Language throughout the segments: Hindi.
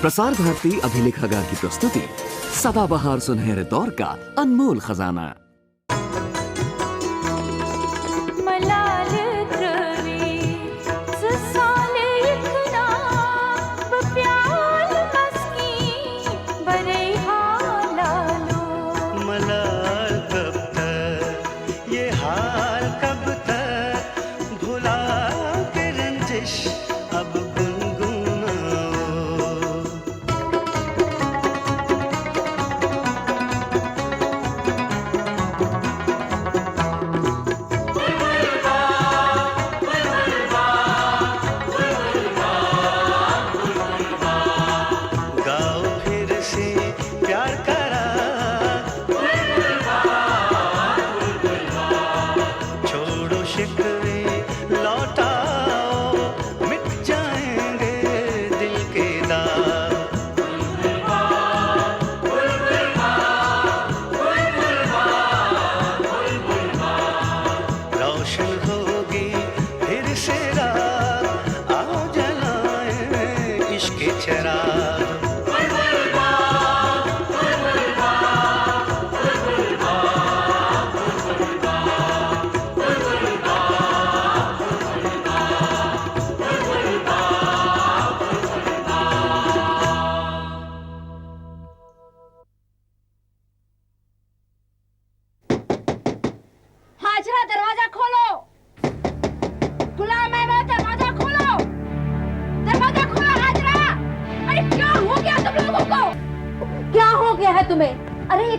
प्रसार भारती अभिलेखागार की प्रस्तुति सदाबहार सुनहरे दौर का अनमोल खजाना।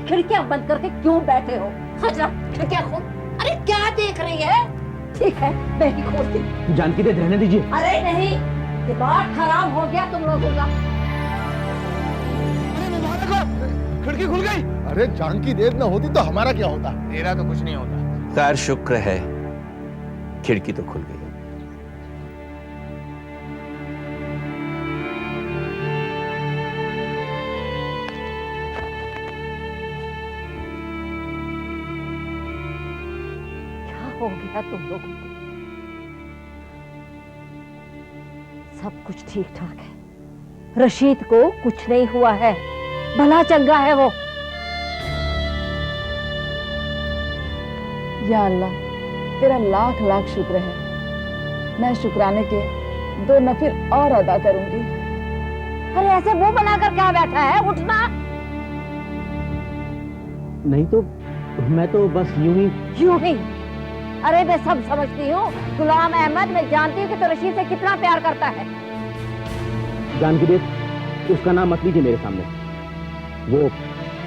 खिड़कियां बंद करके क्यों बैठे हो? हाजरा, खिड़कियां खोल। अरे क्या देख रही है? ठीक है, मैं ही खोलती। जानकी दे, रहने दीजिए। अरे नहीं, दिमाग खराब हो गया तुम लोगों का। खिड़की खुल गई। अरे जानकी देव न होती तो हमारा क्या होता? तेरा तो कुछ नहीं होता। खैर शुक्र है, खिड़की तो खुल गई। हो गया तुम लोगों को? सब कुछ ठीक ठाक है। रशीद को कुछ नहीं हुआ है, भला चंगा है वो। या अल्लाह, तेरा लाख लाख शुक्र है। मैं शुक्राने के 2 नफिल और अदा करूंगी। अरे ऐसे मुंह बनाकर क्या बैठा है? उठना। नहीं तो मैं तो बस यूं ही। अरे मैं सब समझती हूँ। गुलाम अहमद, मैं जानती हूँ कि तो रशीद से कितना प्यार करता है। जानकी देव, उसका नाम मत लीजिए मेरे सामने।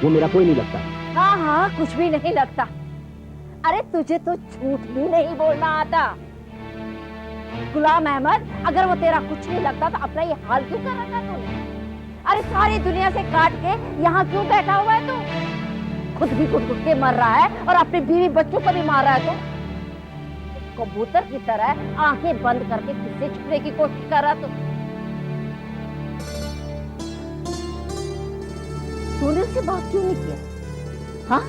वो मेरा कोई नहीं लगता। हाँ हाँ, कुछ भी नहीं लगता। अरे तुझे तो झूठ भी नहीं बोलना आता। गुलाम अहमद, अगर वो तेरा कुछ नहीं लगता तो अपना ये हाल क्यों कर रखा तूने? अरे सारी दुनिया से काट के यहाँ क्यों बैठा हुआ है तू? खुद भी घुट घुट के मर रहा है और अपनी बीवी बच्चों को भी मार रहा है तू। कबूतर की तरह आंखें बंद करके किससे छुपने की कोशिश कर रहा तूने उससे बात क्यों नहीं किया? हाँ,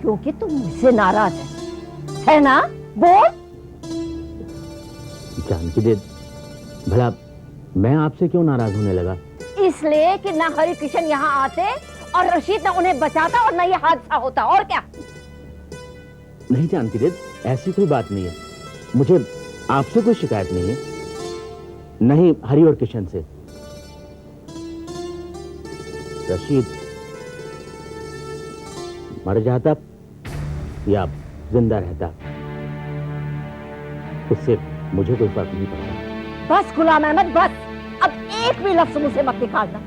क्योंकि तुम मुझसे नाराज है ना? बोल। जानकी देव, भला मैं आपसे क्यों नाराज होने लगा? इसलिए कि ना हरि किशन यहाँ आते और रशीद ना उन्हें बचाता और ना ये हादसा होता। और क्या? नहीं जानकी देव, ऐसी कोई बात नहीं है। मुझे आपसे कोई शिकायत नहीं है, नहीं हरि और किशन से। रशीद मर जाता या जिंदा रहता, उससे मुझे कोई फर्क नहीं पड़ता। बस गुलाम अहमद, बस। अब एक भी लफ्ज मुझसे मत निकालना।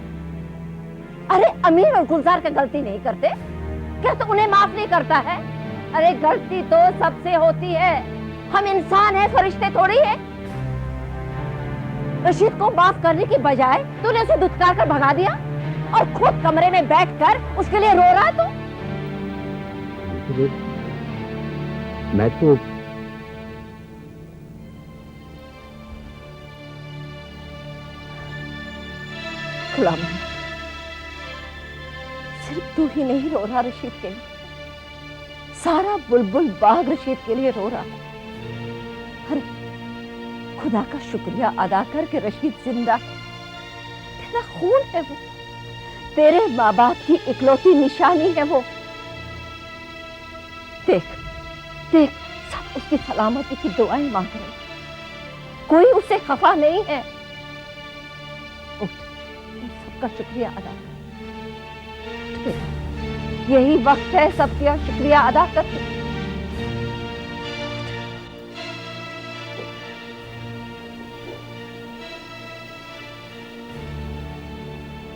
अरे अमीर और गुलजार क्या गलती नहीं करते? क्या तो उन्हें माफ नहीं करता है? अरे गलती तो सबसे होती है। हम इंसान हैं, फरिश्ते थोड़ी है। रशीद को माफ करने की बजाय तूने उसे धुतकार कर भगा दिया और खुद कमरे में बैठकर उसके लिए रो रहा तू। मैं तो गुलाम, सिर्फ तू ही नहीं रो रहा रशीद के लिए, सारा बुलबुल बाग रशीद के लिए रो रहा है। अरे खुदा का शुक्रिया अदा कर कि रशीद जिंदा है। तेरा खून है वो, तेरे माँ बाप की इकलौती निशानी है वो। देख देख, सब उसकी सलामती की दुआएं मांग रहे हैं, कोई उससे खफा नहीं है। उठ, उन सबका शुक्रिया अदा कर। यही वक्त है सबका शुक्रिया अदा कर।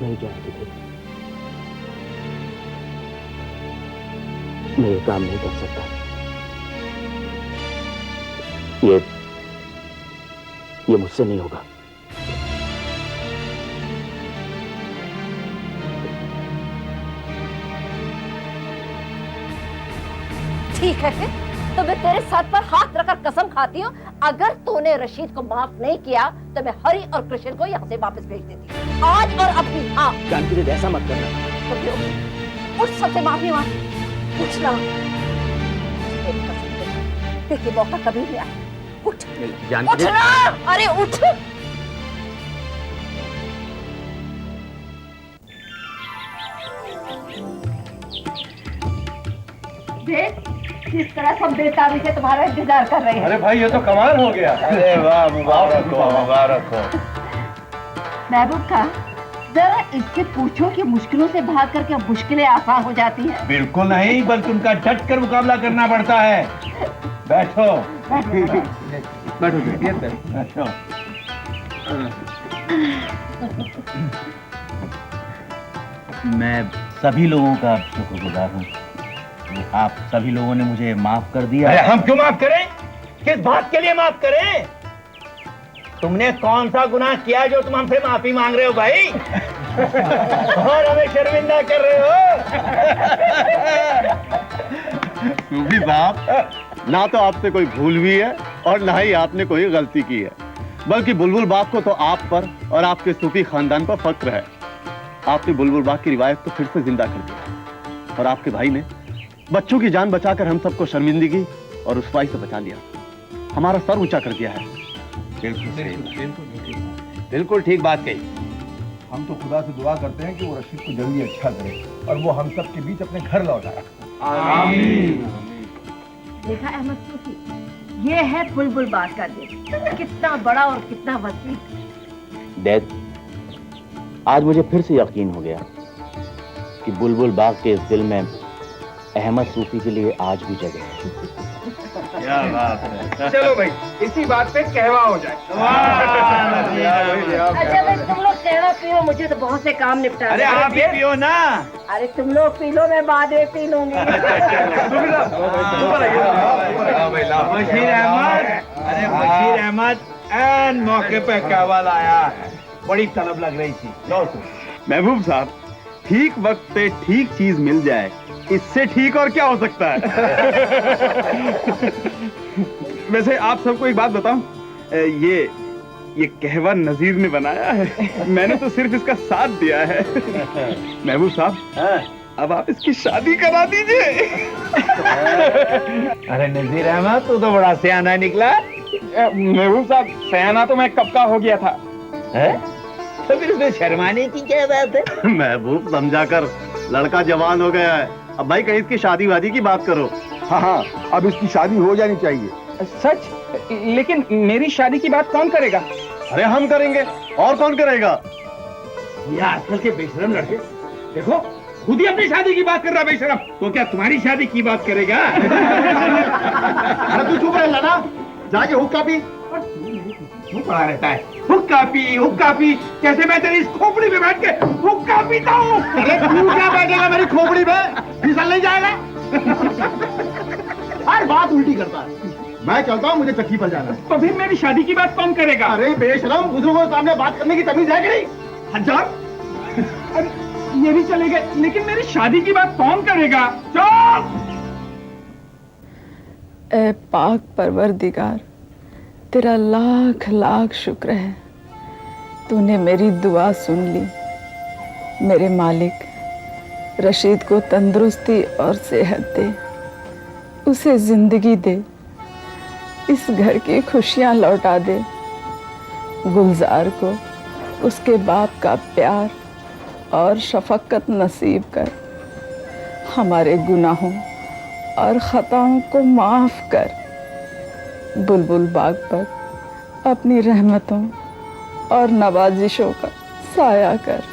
नहीं जानती थी, मैं ये काम नहीं कर सकता। ये मुझसे नहीं होगा। ठीक है फिर, तो मैं तेरे साथ पर हाथ रखकर कसम खाती हूँ, अगर तूने रशीद को माफ नहीं किया तो मैं हरी और कृष्ण को यहाँ से वापस भेज देती हूँ, आज और अभी। हाँ जानकी दीदी, ऐसा मत करना। तो फिर उठ, सबसे माफी मांग, पूछना। तेरी कसम पे, देखिए मौका कभी नहीं आया। उठ, उठना, अरे उठ। देख किस तरह सब बेताबी से तुम्हारा इंतजार कर रहे हैं। अरे भाई ये तो कमाल हो गया। अरे वाह, मुबारक हो, मुबारक हो। महबूब खां, जरा इससे पूछो कि मुश्किलों से भाग करके मुश्किलें आसान हो जाती हैं। बिल्कुल नहीं, बल्कि उनका डट कर मुकाबला करना पड़ता है। बैठो बैठो बैठो। मैं सभी लोगों का शुक्रगुजार हूँ, आप सभी लोगों ने मुझे माफ कर दिया। अरे हम क्यों माफ करें? किस बात के लिए माफ करें? तुमने कौन सा गुनाह किया जो तुम हमसे माफी मांग रहे हो भाई? और हमें शर्मिंदा कर रहे हो? सूफी साहब, ना तो आपसे कोई भूल हुई है और ना ही आपने कोई गलती की है, बल्कि बुलबुल बाग को तो आप पर और आपके सूफी खानदान पर फक्र है। आपने बुलबुल बाग की रिवायत को फिर से जिंदा कर दिया और आपके भाई ने बच्चों की जान बचाकर हम सबको शर्मिंदगी और रुसवाई से बचा लिया, हमारा सर ऊंचा कर दिया है। बिल्कुल ठीक बात कही। हम तो खुदा से दुआ करते हैं कि वो रशीद को जल्दी अच्छा करे और वो हम सब के बीच अपने घर लौटाए। आमीन। देखा अहमद सूफी, ये है बुलबुल बाग का दिल, कितना बड़ा और कितना वसीम। डैड, आज मुझे फिर से यकीन हो गया कि बुलबुल बाग के इस दिल में अहमद सूफी के लिए आज भी जगह है। क्या बात है। चलो भाई, इसी बात पे कहवा हो जाए। अच्छा भाई, तुम लोग कहवा पियो, मुझे तो बहुत से काम निपटा। अरे आप भी पियो ना। अरे तुम लोग पी लो, मैं बाद में पी लूंगी। बशीर अहमद, अरे बशीर अहमद ऐन मौके पे कहवा लाया है, बड़ी तलब लग रही थी। लो महबूब साहब, ठीक वक्त पे ठीक चीज मिल जाए, इससे ठीक और क्या हो सकता है। वैसे आप सबको एक बात बताऊं, ये कहवा नजीर ने बनाया है, मैंने तो सिर्फ इसका साथ दिया है। महबूब साहब, अब आप इसकी शादी करा दीजिए। अरे नजीर अहमद, तू तो बड़ा सयाना निकला। महबूब साहब, सयाना तो मैं कब का हो गया था। है? तो फिर इसमें शर्माने की क्या बात है? महबूब, समझाकर लड़का जवान हो गया है, अब भाई कहीं इसकी शादी वादी की बात करो। हाँ हाँ, अब इसकी शादी हो जानी चाहिए। सच? लेकिन मेरी शादी की बात कौन करेगा? अरे हम करेंगे, और कौन करेगा? ये आजकल के बेशरम लड़के, देखो खुद ही अपनी शादी की बात कर रहा बेशरम, तो क्या तुम्हारी शादी की बात करेगा? अरे तू चुप रह लड़ा, जाके हुक्का पी। क्यों पड़ा रहता है? हुक्का पी, कैसे मैं तेरी इस खोपड़ी में बैठ के हुक्का पीता हूँ? अरे तू क्या बैठेगा मेरी खोपड़ी में? फिसल नहीं जाएगा? हर बात उल्टी करता है। मैं चलता हूँ, मुझे चक्की पर जाना है। तो फिर मेरी शादी की बात कौन करेगा? अरे बेशरम, बुजुर्गों के सामने बात करने की तमीज है कि नहीं? हजार? ये भी चलेगा, लेकिन मेरी शादी की बात कौन करेगा? चुप! ए पाक परवरदिगार, तेरा लाख लाख शुक्र है, तूने मेरी दुआ सुन ली। मेरे मालिक, रशीद को तंदुरुस्ती और सेहत दे, उसे जिंदगी दे, इस घर की खुशियां लौटा दे। गुलजार को उसके बाप का प्यार और शफकत नसीब कर। हमारे गुनाहों और खताओं को माफ कर। बुलबुल बाग पर अपनी रहमतों और नवाजिशों का साया कर।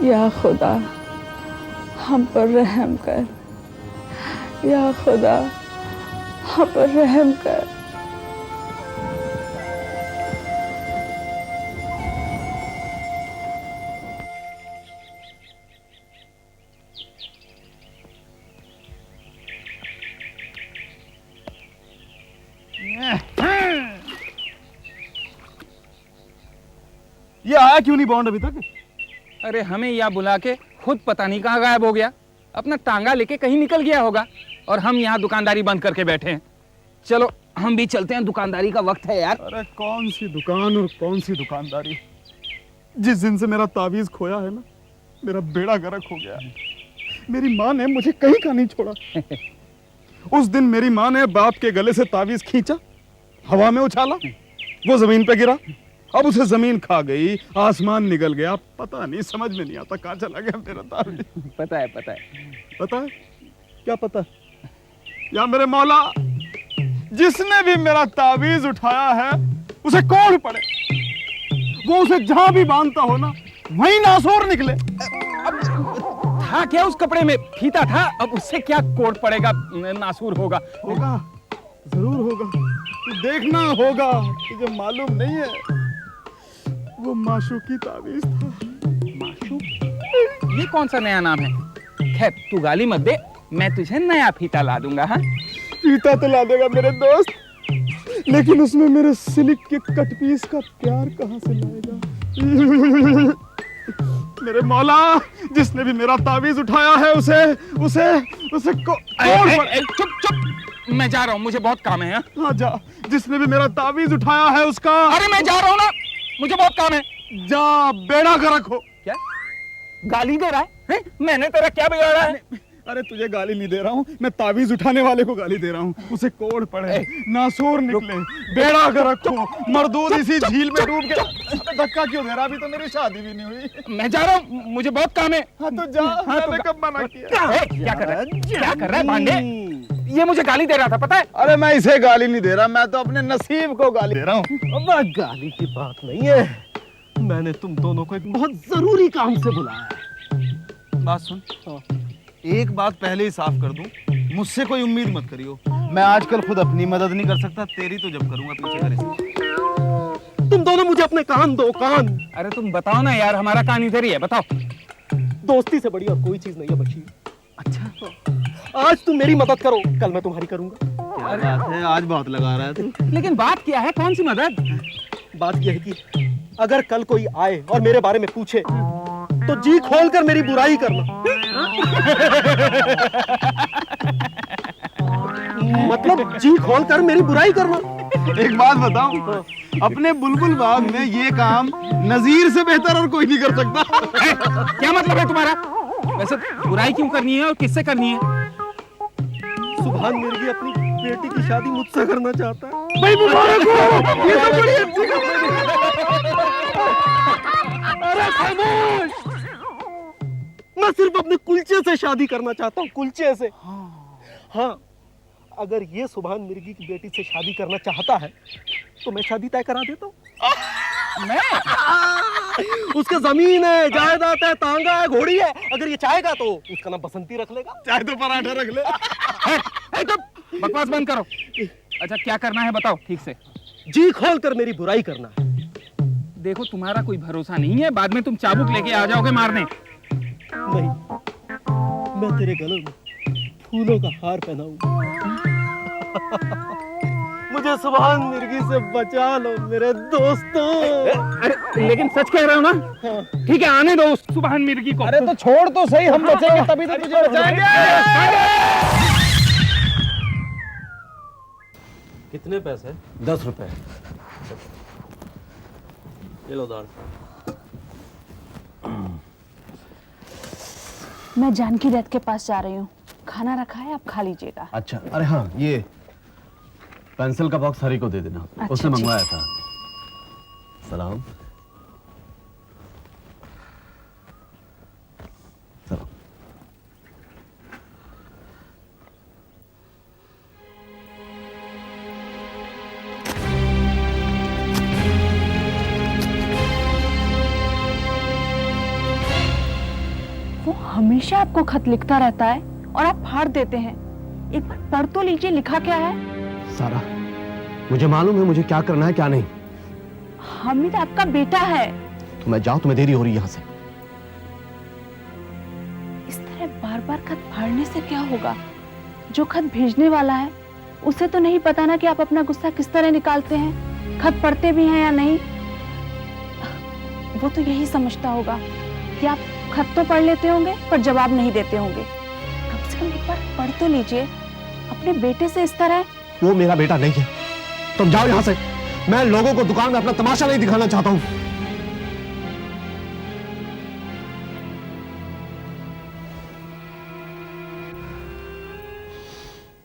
या खुदा हम पर रहम कर। या खुदा हम पर रहम कर। ये आया क्यों नहीं बॉन्ड अभी तक? अरे हमें यहाँ बुला के खुद पता नहीं कहाँ गायब हो गया। अपना टांगा लेके कहीं निकल गया होगा और हम यहाँ दुकानदारी बंद करके बैठे हैं। चलो हम भी चलते हैं, दुकानदारी का वक्त है यार। अरे कौन सी दुकान और कौन सी दुकानदारी। जिस दिन से मेरा तावीज खोया है ना, मेरा बेड़ा गर्क हो गया। मेरी माँ ने मुझे कहीं का नहीं छोड़ा। उस दिन मेरी माँ ने बाप के गले से तावीज खींचा, हवा में उछाला, वो जमीन पे गिरा। अब उसे जमीन खा गई, आसमान निकल गया, पता नहीं, समझ में नहीं आता कहाँ चला गया मेरा तावीज। पता है पता है क्या पता? या मेरे मौला, जिसने भी मेरा तावीज उठाया है उसे कोड़ पड़े। वो उसे जहां भी बांधता हो ना, वहीं नासूर निकले। था क्या उस कपड़े में? फीता था, अब उससे क्या कोड़ पड़ेगा, नासूर होगा। होगा, जरूर होगा। तू देखना होगा, तुझे मालूम नहीं है। वो माशूकी तावीज था। माशूक? ये कौन सा नया नाम है? खैर तू गाली मत दे, मैं तुझे नया फीता ला दूंगा। हाँ, फीता तो ला देगा मेरे दोस्त, लेकिन उसमें मेरे सिल्क के कट पीस का प्यार कहां से लाएगा? मेरे मौला, जिसने भी मेरा तावीज उठाया है उसे चुप चुप, मैं जा रहा हूँ, मुझे बहुत काम है। हाँ जा, जिसने भी मेरा तावीज उठाया है उसका। अरे मैं जा रहा हूँ ना, मुझे बहुत काम है। जा, बेड़ा गर्क हो। क्या गाली दे रहा है? मैंने तेरा क्या बिगाड़ा है? अरे तुझे गाली नहीं दे रहा हूँ, मैं तावीज उठाने वाले को गाली दे रहा हूँ। उसे कोड़ पड़े, नासूर निकले, बेड़ा गर्क हो, मरदूद इसी झील में डूब गया। धक्का क्यों दे रहा? अभी तो मेरी शादी भी नहीं हुई। मैं जा रहा हूँ, मुझे बहुत काम है। हाँ तो जा। मैंने कब मना किया? क्या कर रहा है? क्या कर रहा है भांडे? ये मुझे गाली दे रहा था, पता है? अरे मैं इसे गाली नहीं दे रहा, मैं तो अपने नसीब को गाली दे रहा हूँ। अब गाली की बात नहीं है, मैंने तुम दोनों को एक बहुत जरूरी काम से बुलाया है। बात सुन, एक बात पहले ही साफ कर दूं, मुझसे कोई उम्मीद मत करियो। मैं आजकल खुद अपनी मदद नहीं कर सकता, तेरी तो जब करूंगा पीछे करे। तुम दोनों मुझे अपने कान दो, कान। अरे तुम बताओ ना यार, हमारा कान इधर ही है, बताओ। दोस्ती से बड़ी और कोई चीज नहीं है बशीर। अच्छा, आज तुम मेरी मदद करो, कल मैं तुम्हारी करूंगा। क्या बात है, आज बहुत लगा रहा है तू। लेकिन बात क्या है? कौन सी मदद? बात यह है कि अगर कल कोई आए और मेरे बारे में पूछे तो जी खोलकर मेरी बुराई करना। मतलब जी खोलकर मेरी बुराई करना। एक बात बताऊं, अपने बुलबुल बाग में ये काम नजीर से बेहतर और कोई नहीं कर सकता। क्या मतलब है तुम्हारा? वैसे बुराई क्यों करनी है और किससे करनी है? सुभान मिर्गी अपनी बेटी की शादी मुझसे करना चाहता है। भाई मुबारक हो, ये तो बड़ी अच्छी खबर है। अरे खामोश, मैं सिर्फ अपने कुलचे से शादी करना चाहता हूँ, कुलचे से। हाँ, अगर ये सुभान मिर्गी की बेटी से शादी करना चाहता है तो मैं शादी तय करा देता हूँ। मैं? उसके जमीन है, जायदाद है, तांगा है, घोड़ी है। अगर ये चाहेगा तो उसका नाम बसंती रख लेगा, चाहे तो पराठा रख ले। तो बकवास बंद करो। अच्छा क्या करना है बताओ ठीक से। जी खोल कर मेरी बुराई करना है। देखो तुम्हारा कोई भरोसा नहीं है, बाद में तुम चाबुक लेके आ जाओगे मारने। नहीं, मैं तेरे गले में फूलों का हार पहनाऊंगा। मुझे सुभान मिर्गी से बचा लो मेरे दोस्तों। अरे लेकिन सच कह रहे हो ना? ठीक है, आने दो उस सुभान मिर्गी को। अरे तो छोड़ तो सही, हम बचेंगे तभी तो तुझे बचाएंगे। कितने पैसे? 10 रुपए। ये लो दाल। मैं जानकी दत्त के पास जा रही हूँ, खाना रखा है, आप खा लीजिएगा। अच्छा, अरे हाँ, ये पेंसिल का बॉक्स हरी को दे देना। अच्छा, उसने मंगवाया था। सलाम। हमेशा आपको खत लिखता रहता है और आप फाड़ देते हैं। एक बार पढ़ तो लीजिए, लिखा क्या है। सारा, मुझे मालूम है मुझे क्या करना है क्या नहीं। हामिद आपका बेटा है। तो मैं जाऊं, तुम्हें देरी हो रही है यहाँ से। इस तरह बार बार खत फाड़ने से क्या होगा? जो खत भेजने वाला है उसे तो नहीं पता ना कि आप अपना गुस्सा किस तरह निकालते हैं, खत पढ़ते भी हैं या नहीं। वो तो यही समझता होगा कि आप खत तो पढ़ लेते होंगे पर जवाब नहीं देते होंगे। कम से कम एक बार पढ़ तो लीजिए। अपने बेटे से इस तरह। वो मेरा बेटा नहीं है, तुम जाओ यहाँ से। मैं लोगों को दुकान में अपना तमाशा नहीं दिखाना चाहता हूँ।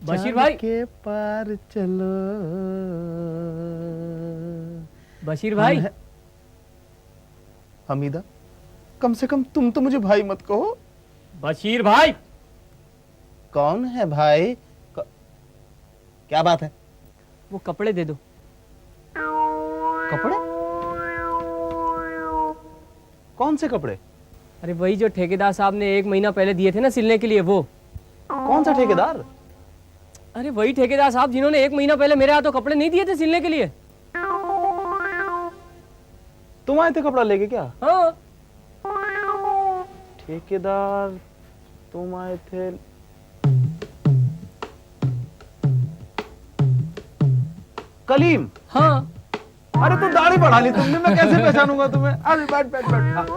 बशीर भाई के पार चलो। बशीर भाई। हमीदा, कम से कम तुम तो मुझे भाई मत कहो। बशीर भाई। कौन है भाई? क्या बात है? वो कपड़े दे दो। कपड़े? कौन से कपड़े? अरे वही जो ठेकेदार साहब ने 1 महीना पहले दिए थे ना सिलने के लिए, वो। कौन सा ठेकेदार? अरे वही ठेकेदार साहब जिन्होंने 1 महीना पहले मेरे हाथों कपड़े नहीं दिए थे सिलने के लिए। तुम आए थे कपड़ा लेके क्या? हाँ। ठेकेदार तुम आए थे? कलीम? हाँ। अरे तो दाढ़ी बढ़ा ली तुमने, मैं कैसे पहचानूंगा तुम्हें? अरे बैठ बैठ बैठ।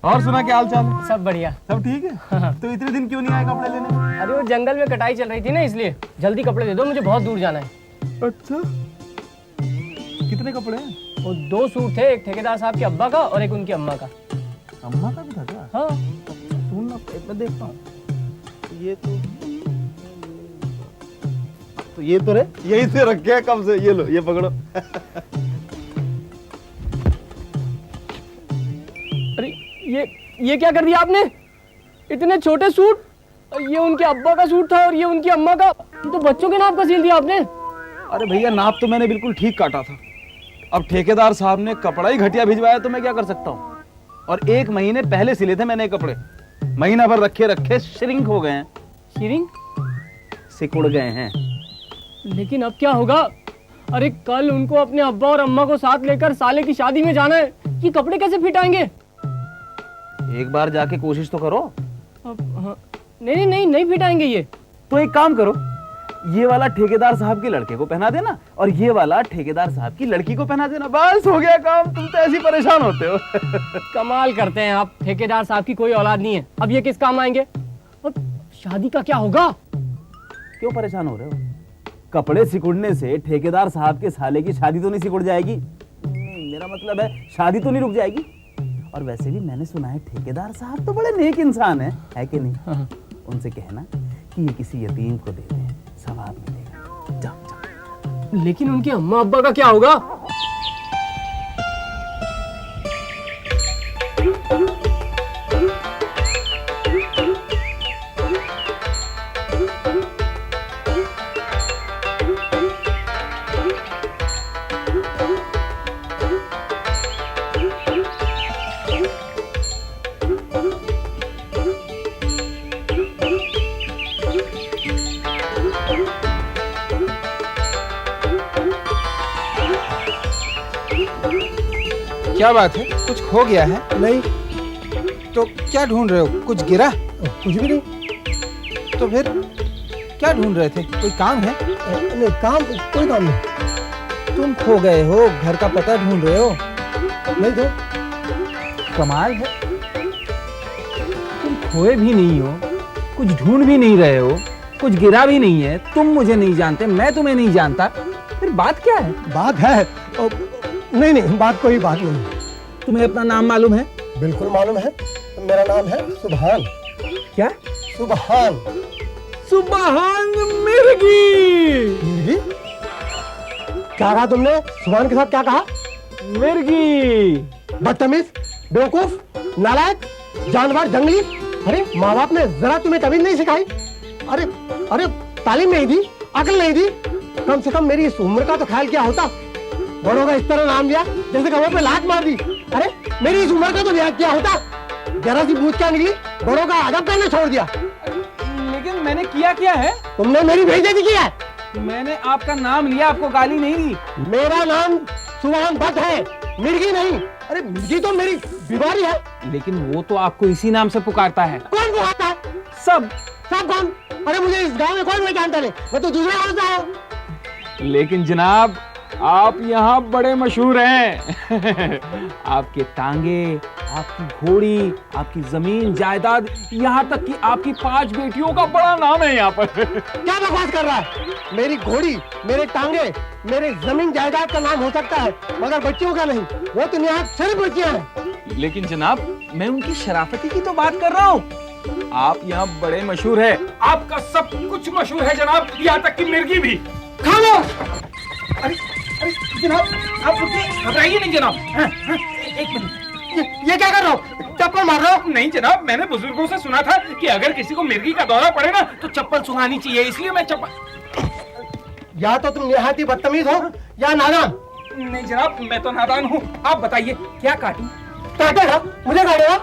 और सुना, क्या हाल चाल है? सब बढ़िया। सब ठीक है? तो इतने दिन क्यों नहीं आए कपड़े लेने? अरे वो जंगल में कटाई चल रही थी ना, इसलिए। जल्दी कपड़े दे दो, मुझे बहुत दूर जाना है। अच्छा, कितने कपड़े हैं? वो 2 सूट थे, एक ठेकेदार साहब के अब्बा का और एक उनकी अम्मा का। अम्मा का भी था क्या? हाँ। सुन ना, मैं देखता हूँ। ये तो रे, यही से रखे हैं कब से। ये लो, ये पकड़ो। अरे ये क्या कर दिया आपने? इतने छोटे सूट। ये उनके अब्बा का सूट था और ये उनकी अम्मा का। ये तो बच्चों के नाप का सिल दिया आपने। अरे भैया, नाप तो मैंने बिल्कुल ठीक काटा था। अब ठेकेदार साहब ने कपड़ा ही घटिया भिजवाया तो मैं क्या कर सकता हूँ। और 1 महीने पहले सिले थे मैंने कपड़े, महीना भर रखे रखे श्रिंक हो गए हैं। श्रिंक? सिकुड़ गए हैं। लेकिन अब क्या होगा? अरे कल उनको अपने अब्बा और अम्मा को साथ लेकर साले की शादी में जाना है। ये कपड़े कैसे फिट आएंगे? एक बार जाके कोशिश तो करो। हाँ। नहीं फिट आएंगे ये। तो एक काम करो, ये वाला ठेकेदार साहब के लड़के को पहना देना और ये वाला ठेकेदार साहब की लड़की को पहना देना, बस हो गया काम। तुम तो ऐसे परेशान होते हो। कमाल करते हैं आप। ठेकेदार साहब की कोई औलाद नहीं है, अब ये किस काम आएंगे? और शादी का क्या होगा? क्यों परेशान हो रहे हो? कपड़े सिकुड़ने से ठेकेदार साहब के साले की शादी तो नहीं सिकुड़ जाएगी। नहीं, मेरा मतलब है शादी तो नहीं रुक जाएगी। और वैसे भी मैंने सुना है ठेकेदार साहब तो बड़े नेक इंसान है कि नहीं? हाँ। उनसे कहना कि ये किसी यतीम को दे दें, सवाब मिलेगा। जाओ। लेकिन उनके अम्मा अब्बा का क्या होगा? क्या बात है, कुछ खो गया है? नहीं। तो क्या ढूंढ रहे हो? कुछ गिरा? कुछ भी नहीं। तो फिर क्या ढूंढ रहे थे? कोई काम है? नहीं, काम कोई काम नहीं। तुम खो गए हो, घर का पता ढूंढ रहे हो? नहीं तो। कमाल है, तुम खोए भी नहीं हो, कुछ ढूंढ भी नहीं रहे हो, कुछ गिरा भी नहीं है, तुम मुझे नहीं जानते, मैं तुम्हें नहीं जानता, फिर बात क्या है? बात है। नहीं, बात कोई बात नहीं। तुम्हें अपना नाम मालूम है? बिल्कुल मालूम है, मेरा नाम है सुभान। क्या? सुभान। सुभान मिर्गी। मिर्गी? क्या कहा तुमने? सुभान के साथ क्या कहा? मिर्गी। बदतमीज, बेवकूफ, नालायक, जानवर, जंगली। अरे माँ बाप ने जरा तुम्हें तमीज नहीं सिखाई? अरे तालीम नहीं दी, अकल नहीं दी। कम से कम मेरी इस उम्र का तो ख्याल क्या होता? बड़ों का इस तरह नाम लिया जैसे कमर पे लात मार दी। अरे मेरी इस उम्र का तो लिहाज क्या होता? जरा सी पूछ क्या निकली, बड़ों का अदब करना छोड़ दिया। लेकिन मैंने किया क्या है? तुमने मेरी बेइज्जती की है। मैंने आपका नाम लिया, आपको गाली नहीं दी। मेरा नाम सुभान भट्ट है, मिर्गी नहीं। अरे मिर्गी तो मेरी बीमारी है। लेकिन वो तो आपको इसी नाम से पुकारता है। कौन पुकारता है? सब कौन? अरे मुझे इस गांव में कोई नहीं जानता नहीं, मैं तो दूसरे गांव से आया हूं। लेकिन जनाब आप यहाँ बड़े मशहूर हैं। आपके टांगे, आपकी घोड़ी, आपकी जमीन जायदाद, यहाँ तक कि आपकी 5 बेटियों का बड़ा नाम है यहाँ पर। क्या बकवास कर रहा है? मेरी घोड़ी, मेरे टांगे, मेरे जमीन जायदाद का नाम हो सकता है, मगर बच्चियों का नहीं। वो तो यहाँ सिर्फ बच्चियां हैं। लेकिन जनाब मैं उनकी शराफती की तो बात कर रहा हूँ। आप यहाँ बड़े मशहूर है, आपका सब कुछ मशहूर है जनाब, यहाँ तक कि मिर्गी भी। खामोश! अरे अरे जनाब आप रुकिए, घबराइए नहीं जनाब। एक मिनट, ये क्या कर रहा हो? चप्पल मार रहा हो? नहीं जनाब, मैंने बुजुर्गों से सुना था कि अगर किसी को मिर्गी का दौरा पड़े ना तो चप्पल सुनानी चाहिए, इसलिए मैं चप्पल। या तो तुम निहायत ही बदतमीज हो या नादान। नहीं जनाब मैं तो नादान हूँ। आप बताइए क्या काटूं? काटेगा? मुझे काटेगा?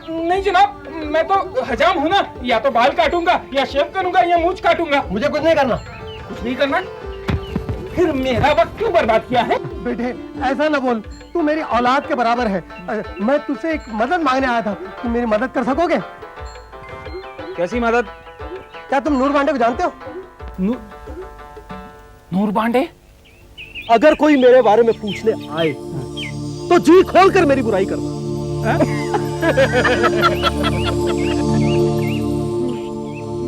नहीं जनाब मैं तो हजाम हूँ ना, या तो बाल काटूंगा या शेव करूंगा या मूंछ काटूंगा। मुझे कुछ नहीं करना। कुछ नहीं करना? फिर मेरा वक्त क्यों बर्बाद किया है? बेटे ऐसा ना बोल, तू मेरी औलाद के बराबर है। मैं तुझसे एक मदद मांगने आया था, तुम मेरी मदद कर सकोगे? कैसी मदद? क्या तुम नूर बांडे को जानते हो? नूर बांडे? अगर कोई मेरे बारे में पूछने आए तो जी खोलकर मेरी बुराई करना।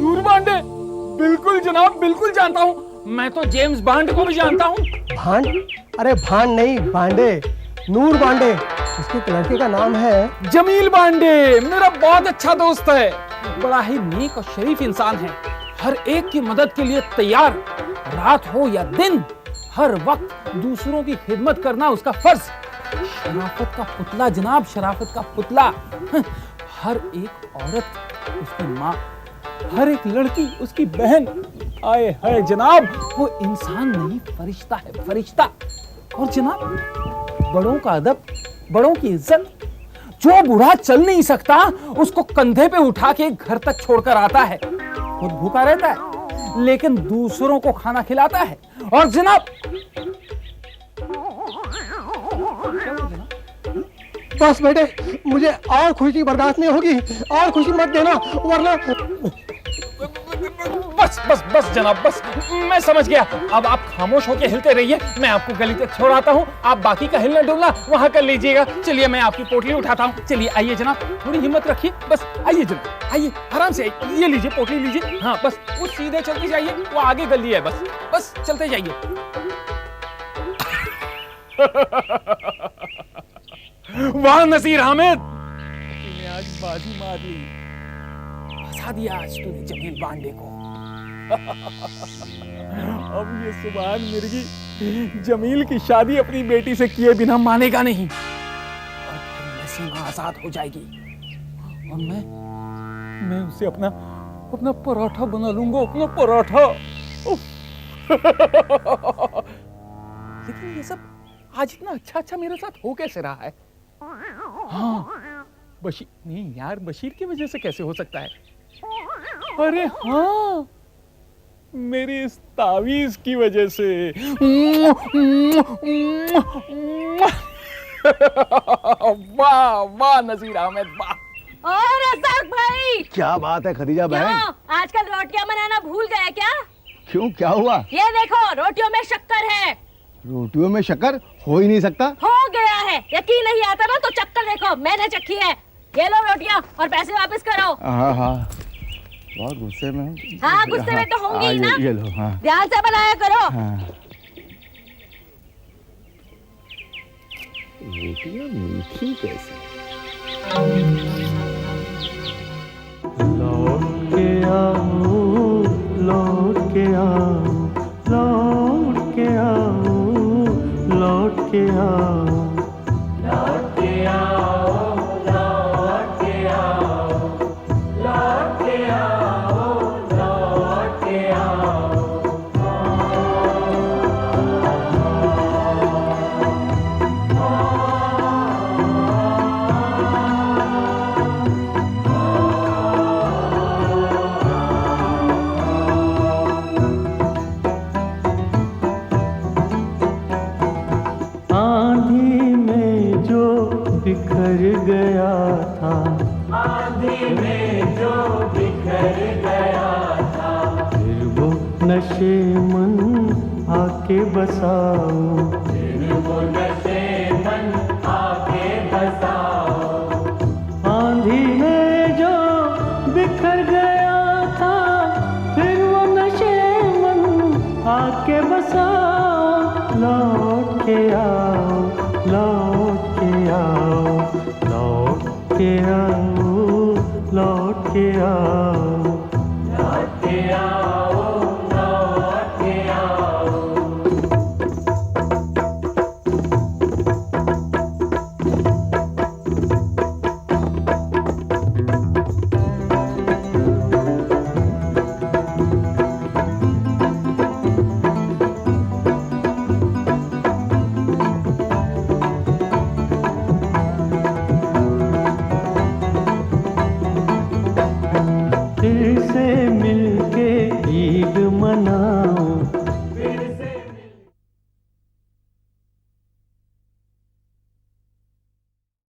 नूर बांडे? बिल्कुल जनाब, बिल्कुल जानता हूँ। मैं तो जेम्स बांड को भी जानता हूँ। भांड? अरे भांड नहीं, बांडे, नूर बांडे। उसके लड़के का नाम है जमील बांडे। मेरा बहुत अच्छा दोस्त है, बड़ा ही नेक और शरीफ इंसान है, हर एक की मदद के लिए तैयार, रात हो या दिन, हर वक्त दूसरों की खिदमत करना उसका फर्ज। शराफत का पुतला जनाब, शराफत का पुतला। हर एक औरत उसकी माँ, हर एक लड़की उसकी बहन। आए है जनाब, वो इंसान नहीं फरिश्ता है, फरिश्ता। और जनाब बड़ों का अदब, बड़ों की इज्जत। जो बूढ़ा चल नहीं सकता उसको कंधे पे उठा के घर तक छोड़कर आता है, खुद भूखा रहता है लेकिन दूसरों को खाना खिलाता है। और जनाब बस बेटे, मुझे और खुशी बर्दाश्त नहीं होगी, और खुशी मत देना वरना। बस बस बस जनाब बस, मैं समझ गया। अब आप खामोश होकर हिलते रहिए, मैं आपको गली तक छोड़ आता हूँ, आप बाकी का हिलना डुलना वहां कर लीजिएगा। चलिए मैं आपकी पोटली उठाता हूँ। चलिए आइए जनाब, थोड़ी हिम्मत रखिए, बस आइए जनाब, आइए आराम से आइए। ये लीजिए पोटली लीजिए। हाँ बस वो सीधे चलते जाइए, वो आगे गली है, बस बस चलते जाइए। वाह नसीर हामिद, तूने आज बाजी मार ली, फंसा दिया आज तूने जमील बांडे को। अब ये सुभान मिर्गी जमील की शादी अपनी बेटी से किए बिना मानेगा नहीं, और फिर नसीमा आजाद हो जाएगी और मैं उसे अपना पराठा बना लूंगा, अपना पराठा। लेकिन ये सब आज इतना अच्छा अच्छा मेरे साथ हो कैसे रहा है? हाँ बशीर, नहीं यार बशीर की वजह से कैसे हो सकता है? अरे हाँ, मेरी इस तावीज की वजह से। वाह वाह नजीर अहमद वाह। और रज़ाक भाई, क्या बात है खदीजा बहन? आजकल रोटियां बनाना भूल गए क्या? क्यों, क्या हुआ? ये देखो रोटियों में शक्कर है। रोटियों में शक्कर हो ही नहीं सकता। हो गया है, यकीन नहीं आता ना तो चक्कर देखो, मैंने चखी है। ये लो रोटियां और पैसे वापस करो। हाँ हाँ, बहुत गुस्से में हूँ। हाँ गुस्से में तो होंगी ही ना। ये लो। हाँ ध्यान से बनाया करो। हाँ। रोटियां मीठी कैसे? लौट के आओ, लौट के आओ, लौट के आओ, लौट के आओ, लौट के आओ, लौट के आओ, लौट के आओ, लौट के आओ। था, आंधी में जो बिखर गया था, फिर वो नशे मन आके बसाओ, फिर वो नशे मन आके बसाओ। आंधी में जो बिखर गया था, फिर वो नशे मन आके बसाओ, लौट के आओ, लौट के आओ, लौट के आओ, लौट के आओ।